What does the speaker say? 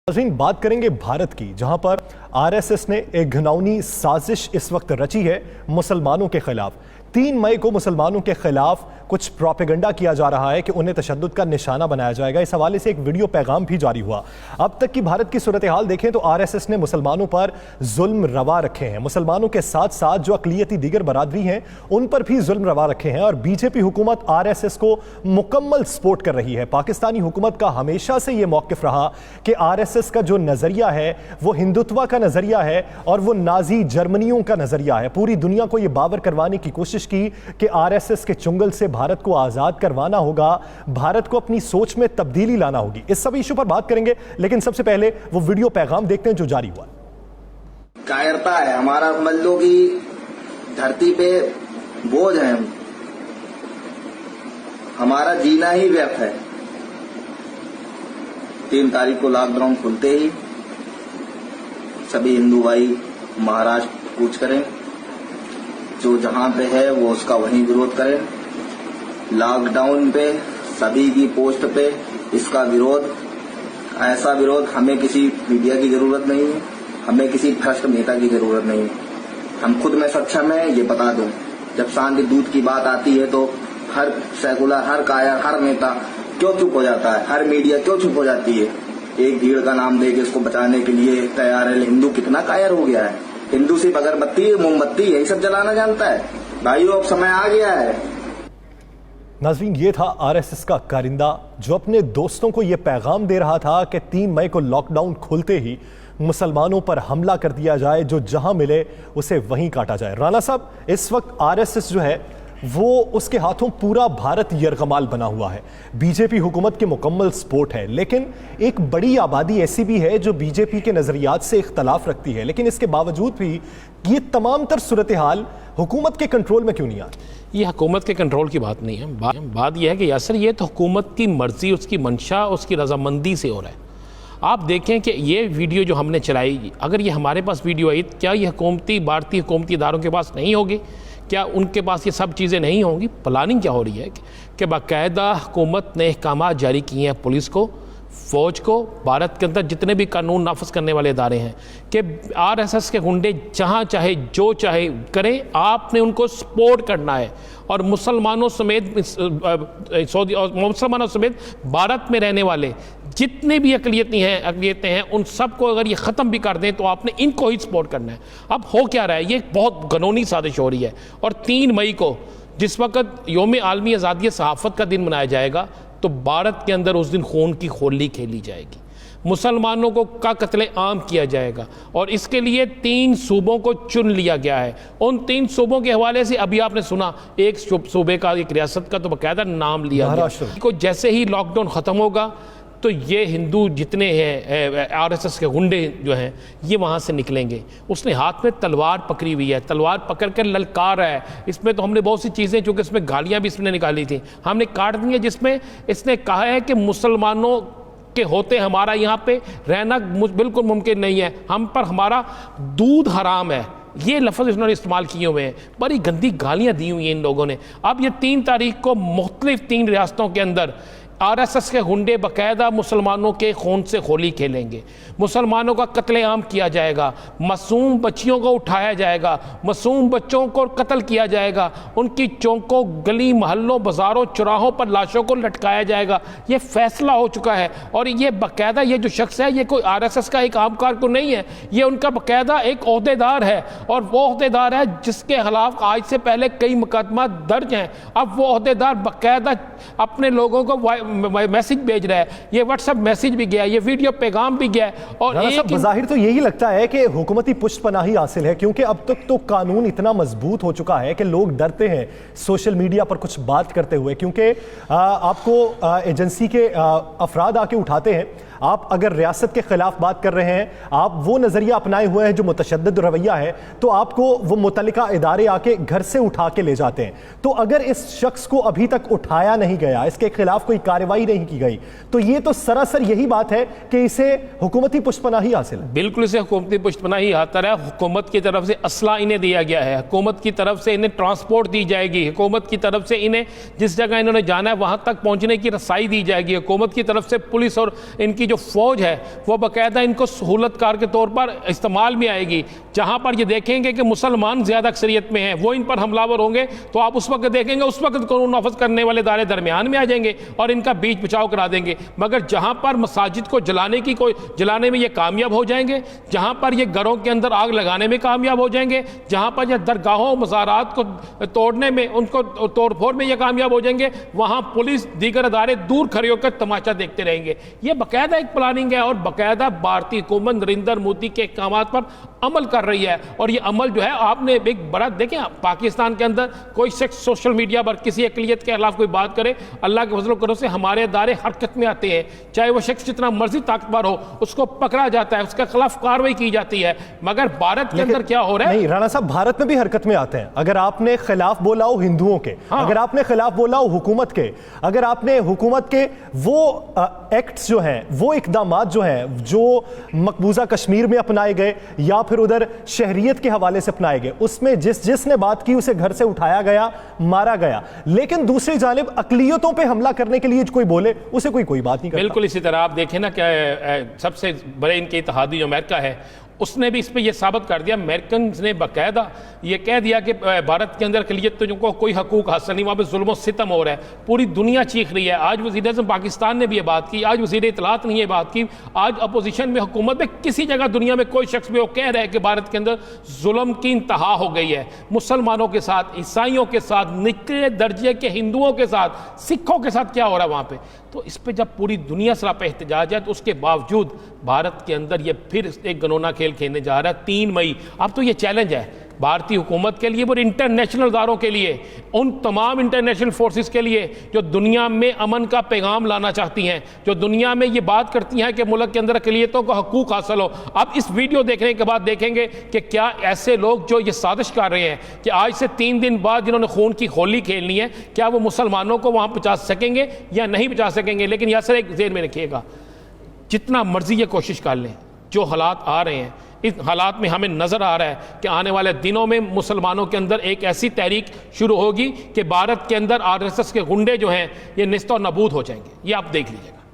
नाज़रीन, बात करेंगे भारत की, जहां पर आरएसएस ने एक घिनौनी साजिश इस वक्त रची है मुसलमानों के खिलाफ। 3 मई को मुसलमानों के खिलाफ कुछ प्रोपेगेंडा किया जा रहा है कि उन्हें तशद्दुद का निशाना बनाया जाएगा। इस हवाले से एक वीडियो पैगाम भी जारी हुआ। अब तक की भारत की सूरत हाल देखें तो आरएसएस ने मुसलमानों पर जुल्म रवा रखे हैं। मुसलमानों के साथ साथ जो अक़लियती दीगर बरादरी हैं उन पर भी जुल्म रवा रखे हैं और बीजेपी हुकूमत आरएसएस को मुकम्मल सपोर्ट कर रही है। पाकिस्तानी हुकूमत का हमेशा से ये मौक़िफ़ रहा कि आरएसएस का जो नज़रिया है वो हिंदुत्व का नज़रिया है और वो नाजी जर्मनियों का नज़रिया है। पूरी दुनिया को ये बावर करवाने की कोशिश की कि आरएसएस के चुंगल से भारत को आजाद करवाना होगा, भारत को अपनी सोच में तब्दीली लाना होगी। इस सब इशू पर बात करेंगे, लेकिन सबसे पहले वो वीडियो पैगाम देखते हैं जो जारी हुआ। कायरता है, हमारा समझ लो कि धरती पे बोझ है, हमारा जीना ही व्यर्थ है। 3 तारीख को लॉकडाउन खुलते ही सभी हिंदू भाई महाराष्ट्र कूच करें, जो जहां पे है वो उसका वहीं विरोध करें। लॉकडाउन पे सभी की पोस्ट पे इसका विरोध, ऐसा विरोध हमें किसी मीडिया की जरूरत नहीं है, हमें किसी भ्रष्ट नेता की जरूरत नहीं है। हम खुद में सक्षम है, ये बता दूं। जब शांति दूत की बात आती है तो हर सेकुलर, हर कायर, हर नेता क्यों चुप हो जाता है, हर मीडिया क्यों चुप हो जाती है? एक भीड़ का नाम देके इसको बचाने के लिए तैयार है। हिंदू कितना कायर हो गया है? हिंदू सिर्फ अगरबत्ती, मोमबत्ती यही सब जलाना जानता है। भाइयों, अब समय आ गया है। नाज़रीन, ये था आरएसएस का कारिंदा जो अपने दोस्तों को यह पैगाम दे रहा था कि 3 मई को लॉकडाउन खुलते ही मुसलमानों पर हमला कर दिया जाए, जो जहां मिले उसे वहीं काटा जाए। राणा साहब, इस वक्त आरएसएस जो है वो उसके हाथों पूरा भारत यरगमाल बना हुआ है। बीजेपी हुकूमत की मुकम्मल सपोर्ट है, लेकिन एक बड़ी आबादी ऐसी भी है जो बीजेपी के नज़रियात से इख्तलाफ रखती है। लेकिन इसके बावजूद भी ये तमाम तर सूरत हाल हुकूमत के कंट्रोल में क्यों नहीं आती? ये हुकूमत के कंट्रोल की बात नहीं है। बात यह है कि यासर, ये तो हुकूमत की मर्जी, उसकी मंशा, उसकी रजामंदी से हो रहा है। आप देखें कि ये वीडियो जो हमने चलाई, अगर ये हमारे पास वीडियो आई, क्या ये भारतीय हुकूमती इदारों के पास नहीं होगी? क्या उनके पास ये सब चीज़ें नहीं होंगी? प्लानिंग क्या हो रही है कि बाकायदा हुकूमत ने अहकाम जारी किए हैं पुलिस को, फ़ौज को, भारत के अंदर जितने भी कानून नाफिज करने वाले इदारे हैं, कि आरएसएस के गुंडे जहाँ चाहे जो चाहे करें, आपने उनको सपोर्ट करना है। और मुसलमानों समेत मुसलमानों समेत भारत में रहने वाले जितने भी अक़लियतें हैं उन सब को अगर ये ख़त्म भी कर दें तो आपने इनको ही सपोर्ट करना है। अब हो क्या रहा है, ये बहुत घनौनी साजिश हो रही है। और 3 मई को जिस वक़्त यौम आलमी आज़ादी सहाफ़त का दिन मनाया जाएगा, तो भारत के अंदर उस दिन खून की होली खेली जाएगी, मुसलमानों को का कत्ले आम किया जाएगा। और इसके लिए 3 सूबों को चुन लिया गया है। उन 3 सूबों के हवाले से अभी आपने सुना, एक सूबे का, एक रियासत का तो बाकायदा नाम लिया गया को। जैसे ही लॉकडाउन ख़त्म होगा तो ये हिंदू जितने हैं आरएसएस के गुंडे जो हैं ये वहाँ से निकलेंगे। उसने हाथ में तलवार पकड़ी हुई है, तलवार पकड़ कर ललकार है। इसमें तो हमने बहुत सी चीज़ें, चूँकि इसमें गालियाँ भी इसने निकाली थी, हमने काट दी हैं, जिसमें इसने कहा है कि मुसलमानों के होते हमारा यहाँ पे रहना बिल्कुल मुमकिन नहीं है, हम पर हमारा दूध हराम है। ये लफ्ज़ इन्होंने इस्तेमाल किए हुए हैं, बड़ी गंदी गालियाँ दी हुई हैं इन लोगों ने। अब ये 3 तारीख को मुख्तलिफ 3 रियासतों के अंदर आरएसएस के गुंडे बाकायदा मुसलमानों के खून से होली खेलेंगे, मुसलमानों का कत्लेआम किया जाएगा, मासूम बच्चियों को उठाया जाएगा, मासूम बच्चों को कत्ल किया जाएगा, उनकी चौकों, गली मोहल्लों, बाज़ारों, चौराहों पर लाशों को लटकाया जाएगा। ये फैसला हो चुका है। और ये बाकायदा, ये जो शख्स है, ये कोई आरएसएस का एक आम कारकुन नहीं है, ये उनका बाकायदा एक ओहदेदार है। और वो ओहदेदार है जिसके खिलाफ आज से पहले कई मुकदमा दर्ज हैं। अब वो ओहदेदार बाकायदा अपने लोगों को मैसेज भेज रहा है, ये व्हाट्सएप मैसेज भी गया, ये वीडियो पैगाम भी गया। और एक ज़ाहिर तो यही लगता है कि हुकूमती पुष्टपनाही हासिल है, क्योंकि अब तक तो कानून इतना मजबूत हो चुका है कि लोग डरते हैं सोशल मीडिया पर कुछ बात करते हुए, क्योंकि आपको एजेंसी के अफराद आके उठाते हैं। आप अगर रियासत के खिलाफ बात कर रहे हैं, आप वो नज़रिया अपनाए हुए हैं जो मुतशद्दिद रवैया है, तो आपको वो मुतल्लिका इदारे आके घर से उठा के ले जाते हैं। तो अगर इस शख्स को अभी तक उठाया नहीं गया, इसके खिलाफ कोई कार्रवाई नहीं की गई, तो ये तो सरासर यही बात है कि इसे हुकूमती पुष्टपनाही हासिल है। बिल्कुल, इसे हुकूमती पुष्टपनाही हासिल है। हुकूमत की तरफ से असला इन्हें दिया गया है, हुकूमत की तरफ से इन्हें ट्रांसपोर्ट दी जाएगी, हुकूमत की तरफ से इन्हें जिस जगह इन्होंने जाना है वहां तक पहुंचने की रसाई दी जाएगी, हुकूमत की तरफ से पुलिस और इनकी इनकी जो फौज है वो बाकायदा इनको सहूलतकार के तौर पर इस्तेमाल में आएगी। जहाँ पर ये देखेंगे कि मुसलमान ज़्यादा अक्सरियत में हैं, वो इन पर हमलावर होंगे, तो आप उस वक्त देखेंगे उस वक्त कानून नाफिज करने वाले इदारे दरमियान में आ जाएंगे और इनका बीच बचाव करा देंगे। मगर जहाँ पर मसाजिद को जलाने में ये कामयाब हो जाएंगे, जहाँ पर ये घरों के अंदर आग लगाने में कामयाब हो जाएंगे, जहाँ पर ये दरगाहों मज़ारात को तोड़ने में, उनको तोड़फोड़ में ये कामयाब हो जाएंगे, वहाँ पुलिस दीगर अदारे दूर खड़े होकर तमाशा देखते रहेंगे। ये बाकायदा एक प्लानिंग है और बाकायदा भारतीय हुकूमत नरेंद्र मोदी के अहकाम पर अमल कर रही है। और ये अमल जो है, आपने एक बड़ा देखें, पाकिस्तान के अंदर कोई शख्स सोशल मीडिया पर किसी अक़लियत के खिलाफ कोई बात करे, अल्लाह के फजल करो से हमारे अदारे हरकत में आते हैं। चाहे वो शख्स जितना मर्जी ताकतवर हो, उसको पकड़ा जाता है, उसके खिलाफ कार्रवाई की जाती है। मगर भारत के अंदर क्या हो रहा है? नहीं राणा साहब, भारत में भी हरकत में आते हैं। अगर आपने खिलाफ बोला हो हिंदुओं के, अगर आपने खिलाफ बोला हो हुकूमत के, अगर आपने हुकूमत के वो एक्ट्स जो हैं, वो इकदामात जो हैं, जो मकबूजा कश्मीर में अपनाए गए या फिर उधर शहरियत के हवाले से अपनाए गए, उसमें जिसने बात की उसे घर से उठाया गया, मारा गया। लेकिन दूसरी जानिब अक़लियतों पे हमला करने के लिए कोई बोले, उसे कोई बात नहीं करता। बिल्कुल इसी तरह आप देखें ना, क्या सबसे बड़े इनके इत्तेहादी जो अमेरिका है, उसने भी इस पर यह साबित कर दिया। अमेरिकन ने बाकायदा ये कह दिया कि भारत के अंदर अक़लियतों को कोई हकूक़ हासिल नहीं, वहाँ पर जुल्म और सितम हो रहा है, पूरी दुनिया चीख रही है। आज वज़ीर-ए-आज़म पाकिस्तान ने भी ये बात की, आज वज़ीर इत्तलात ने ये बात की, आज अपोजिशन में, हुकूमत में, किसी जगह दुनिया में कोई शख्स भी वो कह रहा है कि भारत के अंदर जुल्म की इंतहा हो गई है। मुसलमानों के साथ, ईसाइयों के साथ, निचले दर्जे के हिंदुओं के साथ, सिखों के साथ क्या हो रहा है वहाँ पर। तो इस पर जब पूरी दुनिया सरापा एहतजाज है, तो उसके बावजूद भारत के अंदर ये फिर एक घिनौना खेल खेलने जा रहा है। 3 मई, अब तो ये चैलेंज है भारतीय हुकूमत के लिए और इंटरनेशनल इदारों के लिए, उन तमाम इंटरनेशनल फोर्सेस के लिए जो दुनिया में अमन का पैगाम लाना चाहती हैं, जो दुनिया में ये बात करती हैं कि मुल्क के अंदर अक़लियतों को हकूक़ हासिल हो। अब इस वीडियो देखने के बाद देखेंगे कि क्या ऐसे लोग जो ये साजिश कर रहे हैं कि आज से 3 दिन बाद जिन्होंने खून की होली खेलनी है, क्या वो मुसलमानों को वहाँ पहुँचा सकेंगे या नहीं पहुँचा सकेंगे। लेकिन यह सर एक ज़हन में रखिएगा, जितना मर्जी ये कोशिश कर लें, जो हालात आ रहे हैं, इस हालात में हमें नज़र आ रहा है कि आने वाले दिनों में मुसलमानों के अंदर एक ऐसी तहरीक शुरू होगी कि भारत के अंदर आरएसएस के गुंडे जो हैं ये निस्त और नबूद हो जाएंगे। ये आप देख लीजिएगा।